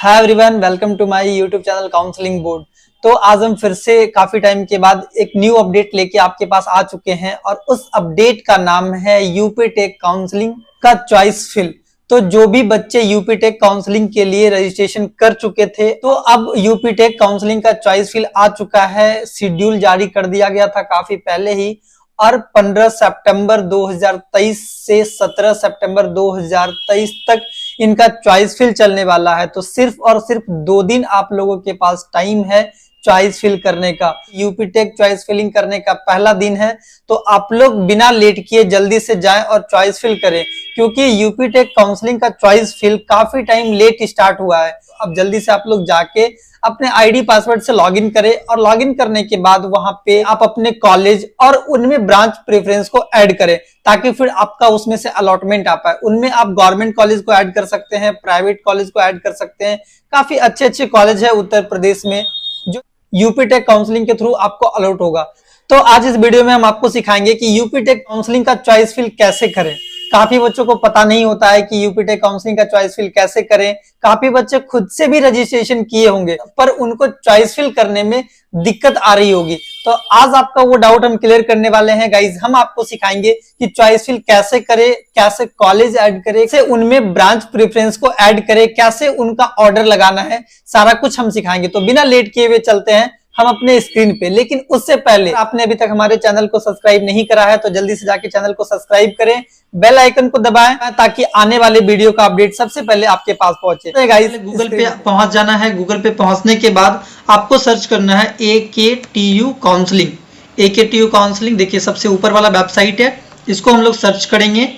Hi everyone, welcome to my YouTube channel counselling board. तो आज हम फिर से काफी टाइम के बाद एक न्यू अपडेट लेके आपके पास आ चुके हैं और उस अपडेट का नाम है यूपी टेक काउंसलिंग का चॉइस फिल। तो जो भी बच्चे यूपी टेक काउंसलिंग के लिए रजिस्ट्रेशन कर चुके थे, तो अब यूपी टेक काउंसलिंग का चॉइस फिल आ चुका है। शेड्यूल जारी कर दिया गया था काफी पहले ही और 15 सितंबर 2023 से 17 सितंबर 2023 तक इनका चॉइस फिल चलने वाला है। तो सिर्फ और सिर्फ 2 दिन आप लोगों के पास टाइम है चॉइस फिल करने का। यूपी टेक चॉइस फिलिंग करने का पहला दिन है, तो आप लोग बिना लेट किए जल्दी से जाएं और चॉइस फिल करें, क्योंकि यूपी टेक काउंसलिंग का चॉइस फिल काफी टाइम लेट स्टार्ट हुआ है। अब जल्दी से आप लोग जाके अपने आईडी पासवर्ड से लॉगिन करें और लॉगिन करने के बाद वहां पे आप अपने कॉलेज और उनमें ब्रांच प्रेफरेंस को ऐड करें, ताकि फिर आपका उसमें से अलॉटमेंट आ पाए। उनमें आप गवर्नमेंट कॉलेज को ऐड कर सकते हैं, प्राइवेट कॉलेज को ऐड कर सकते हैं। काफी अच्छे अच्छे कॉलेज है उत्तर प्रदेश में जो यूपी टेक काउंसलिंग के थ्रू आपको अलॉट होगा। तो आज इस वीडियो में हम आपको सिखाएंगे कि यूपी टेक काउंसलिंग का चॉइस फिल कैसे करें। काफी बच्चों को पता नहीं होता है कि यूपी टेक काउंसलिंग का चॉइस फिल कैसे करें। काफी बच्चे खुद से भी रजिस्ट्रेशन किए होंगे पर उनको चॉइस फिल करने में दिक्कत आ रही होगी। तो आज आपका वो डाउट हम क्लियर करने वाले हैं गाइज। हम आपको सिखाएंगे कि चॉइस फिल कैसे करें, कैसे कॉलेज ऐड करें, कैसे उनमें ब्रांच प्रेफरेंस को ऐड करें, कैसे उनका ऑर्डर लगाना है, सारा कुछ हम सिखाएंगे। तो बिना लेट किए हुए चलते हैं हम अपने स्क्रीन पे। लेकिन उससे पहले आपने अभी तक हमारे चैनल को सब्सक्राइब नहीं करा है तो जल्दी से जाके चैनल को सब्सक्राइब करें, बेल आइकन को दबाएं ताकि आने वाले वीडियो का अपडेट सबसे पहले आपके पास पहुंचे। तो गाइस, गूगल पे पहुंच जाना है। गूगल पे पहुंचने के बाद आपको सर्च करना है AKTU काउंसलिंग। AKTU काउंसलिंग देखिए सबसे ऊपर वाला वेबसाइट है, इसको हम लोग सर्च करेंगे।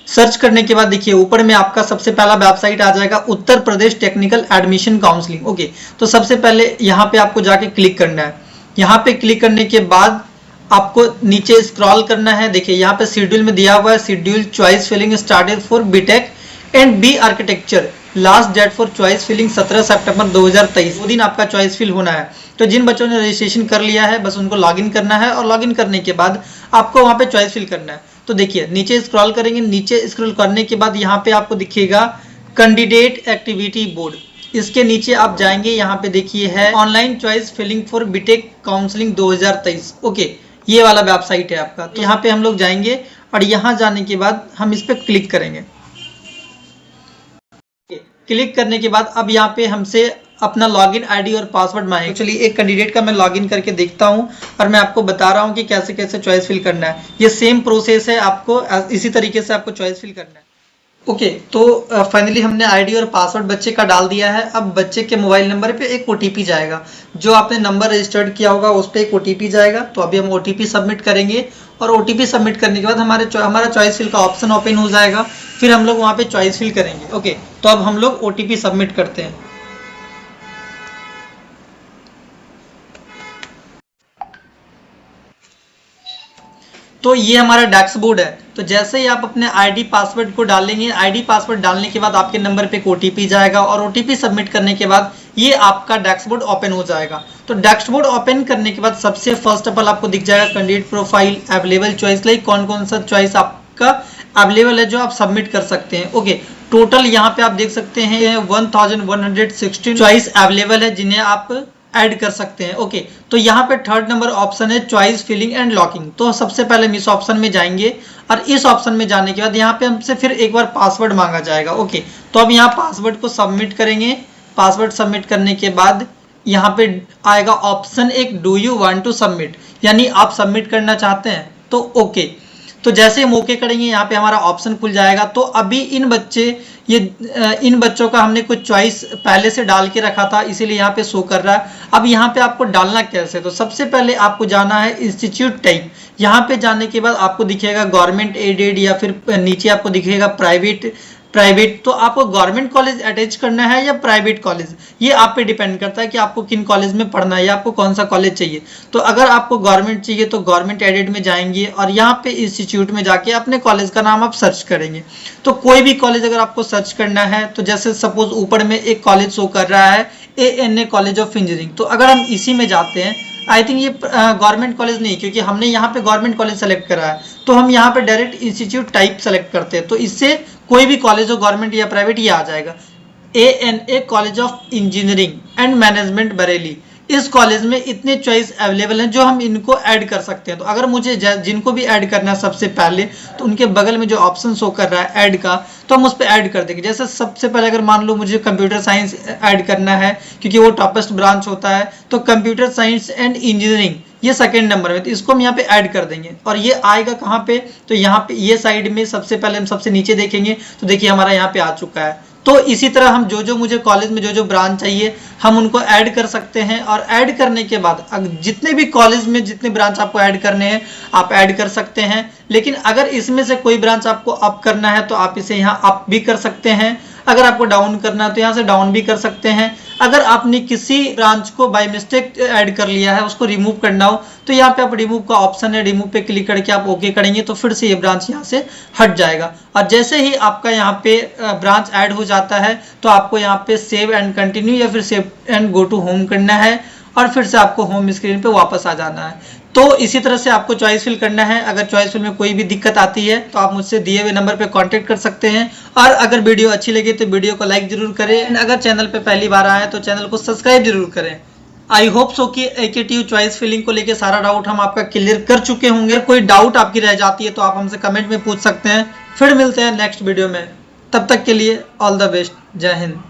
सर्च करने के बाद देखिए ऊपर में आपका सबसे पहला वेबसाइट आ जाएगा, Uttar Pradesh technical admission counselling. Okay, तो सबसे पहले यहाँ पे आपको जाके क्लिक करना है। यहाँ पे क्लिक करने के बाद आपको नीचे स्क्रॉल करना है। देखिए यहाँ पे शेड्यूल में दिया हुआ है, schedule choice filling started for BTech and B architecture, last date for choice filling 17 सितंबर 2023। वो दिन आपका चॉइस फिल होना है। तो जिन बच्चों ने रजिस्ट्रेशन कर लिया है बस उनको लॉगिन करना है और लॉगिन करने के बाद आपको वहाँ पे चॉइस फिल करना है। तो देखिए नीचे स्क्रॉल करेंगे, नीचे स्क्रॉल करने के बाद यहाँ पे आपको दिखेगा कैंडिडेट एक्टिविटी बोर्ड। इसके नीचे आप जाएंगे, यहाँ पे देखिए है online choice filling for BTech counselling 2023। Okay, ये वाला वेबसाइट है आपका। तो यहाँ पे हम लोग जाएंगे और यहाँ जाने के बाद हम इस पर क्लिक करेंगे। क्लिक करने के बाद अब यहाँ पे हमसे अपना लॉगिन आईडी और पासवर्ड मांगेगा। चलिए एक कैंडिडेट का मैं लॉगिन करके देखता हूँ और मैं आपको बता रहा हूँ कि कैसे कैसे चॉइस फिल करना है। ये सेम प्रोसेस है, आपको इसी तरीके से आपको चॉइस फिल करना है। ओके, तो फाइनली हमने आईडी और पासवर्ड बच्चे का डाल दिया है। अब बच्चे के मोबाइल नंबर पे एक ओटीपी जाएगा, जो आपने नंबर रजिस्टर्ड किया होगा उस पर एक ओटीपी जाएगा। तो अभी हम ओटीपी सबमिट करेंगे और ओटीपी सबमिट करने के बाद हमारा चॉइस फिल का ऑप्शन ओपन हो जाएगा। फिर हम लोग वहाँ पे चॉइस फिल करेंगे। ओके, तो अब हम लोग ओटीपी सबमिट करते हैं। तो ये हमारा डैशबोर्ड है। तो जैसे ही आप अपने आईडी पासवर्ड को डालेंगे, आईडी पासवर्ड डालने के बाद आपके नंबर पे एक ओटीपी जाएगा और ओटीपी सबमिट करने के बाद ये आपका डैशबोर्ड ओपन हो जाएगा। तो डैशबोर्ड ओपन करने के बाद सबसे फर्स्ट ऑफ ऑल आपको दिख जाएगा candidate profile, available choice, like कौन कौन सा चॉइस आपका अवेलेबल है जो आप सबमिट कर सकते हैं। ओके, टोटल यहाँ पे आप देख सकते हैं 1116 चॉइस अवेलेबल है जिन्हें आप ऐड कर सकते हैं। ओके, तो यहाँ पे थर्ड नंबर ऑप्शन है चॉइस फिलिंग एंड लॉकिंग। तो सबसे पहले हम इस ऑप्शन में जाएंगे और इस ऑप्शन में जाने के बाद यहाँ पे हमसे फिर एक बार पासवर्ड मांगा जाएगा। ओके, तो अब यहाँ पासवर्ड को सबमिट करेंगे। पासवर्ड सबमिट करने के बाद यहाँ पे आएगा ऑप्शन एक, do you want to submit, यानी आप सबमिट करना चाहते हैं। तो ओके, तो जैसे हम ओके करेंगे यहाँ पे हमारा ऑप्शन खुल जाएगा। तो अभी इन बच्चों का हमने कुछ चॉइस पहले से डाल के रखा था, इसीलिए यहाँ पे शो कर रहा है। अब यहाँ पे आपको डालना कैसे, तो सबसे पहले आपको जाना है इंस्टीट्यूट टाइप। यहाँ पे जाने के बाद आपको दिखेगा गवर्नमेंट एडेड या फिर नीचे आपको दिखेगा प्राइवेट। तो आपको गवर्नमेंट कॉलेज अटैच करना है या प्राइवेट कॉलेज, ये आप पे डिपेंड करता है कि आपको किन कॉलेज में पढ़ना है या आपको कौन सा कॉलेज चाहिए। तो अगर आपको गवर्नमेंट चाहिए तो गवर्नमेंट एडेड में जाएंगे और यहाँ पे इंस्टीट्यूट में जाके अपने कॉलेज का नाम आप सर्च करेंगे। तो कोई भी कॉलेज अगर आपको सर्च करना है, तो जैसे सपोज ऊपर में एक कॉलेज शो कर रहा है ANA कॉलेज ऑफ इंजीनियरिंग, तो अगर हम इसी में जाते हैं, आई थिंक ये गवर्नमेंट कॉलेज नहीं, क्योंकि हमने यहाँ पे गवर्नमेंट कॉलेज सेलेक्ट करा है, तो हम यहाँ पे डायरेक्ट इंस्टीट्यूट टाइप सेलेक्ट करते हैं। तो इससे कोई भी कॉलेज हो गवर्नमेंट या प्राइवेट ये आ जाएगा। ANA college of engineering and management Bareilly. इस कॉलेज में इतने चॉइस अवेलेबल हैं जो हम इनको ऐड कर सकते हैं। तो अगर मुझे जिनको भी ऐड करना है सबसे पहले, तो उनके बगल में जो ऑप्शन शो कर रहा है ऐड का, तो हम उस पर ऐड कर देंगे। जैसे सबसे पहले अगर मान लो मुझे कंप्यूटर साइंस ऐड करना है क्योंकि वो टॉपेस्ट ब्रांच होता है, तो कंप्यूटर साइंस एंड इंजीनियरिंग ये सेकंड नंबर में, तो इसको हम यहाँ पे ऐड कर देंगे। और ये आएगा कहाँ पे, तो यहाँ पे ये साइड में सबसे पहले हम सबसे नीचे देखेंगे तो देखिए हमारा यहाँ पे आ चुका है। तो इसी तरह हम जो मुझे कॉलेज में जो ब्रांच चाहिए हम उनको ऐड कर सकते हैं। और ऐड करने के बाद जितने भी कॉलेज में जितने ब्रांच आपको ऐड करने हैं आप ऐड कर सकते हैं। लेकिन अगर इसमें से कोई ब्रांच आपको अप करना है तो आप इसे यहाँ अप भी कर सकते हैं। अगर आपको डाउन करना है तो यहाँ से डाउन भी कर सकते हैं। अगर आपने किसी ब्रांच को बाय मिस्टेक ऐड कर लिया है, उसको रिमूव करना हो, तो यहाँ पे आप रिमूव का ऑप्शन है, रिमूव पे क्लिक करके आप ओके करेंगे तो फिर से ये ब्रांच यहाँ से हट जाएगा। और जैसे ही आपका यहाँ पे ब्रांच ऐड हो जाता है तो आपको यहाँ पे सेव एंड कंटिन्यू या फिर save and go to home करना है और फिर से आपको होम स्क्रीन पे वापस आ जाना है। तो इसी तरह से आपको चॉइस फिल करना है। अगर चॉइस फिल में कोई भी दिक्कत आती है तो आप मुझसे दिए हुए नंबर पे कांटेक्ट कर सकते हैं। और अगर वीडियो अच्छी लगे तो वीडियो को लाइक जरूर करें। एंड अगर चैनल पे पहली बार आए तो चैनल को सब्सक्राइब जरूर करें। आई होप सो कि AKTU चॉइस फिलिंग को लेकर सारा डाउट हम आपका क्लियर कर चुके होंगे। कोई डाउट आपकी रह जाती है तो आप हमसे कमेंट में पूछ सकते हैं। फिर मिलते हैं नेक्स्ट वीडियो में, तब तक के लिए ऑल द बेस्ट। जय हिंद।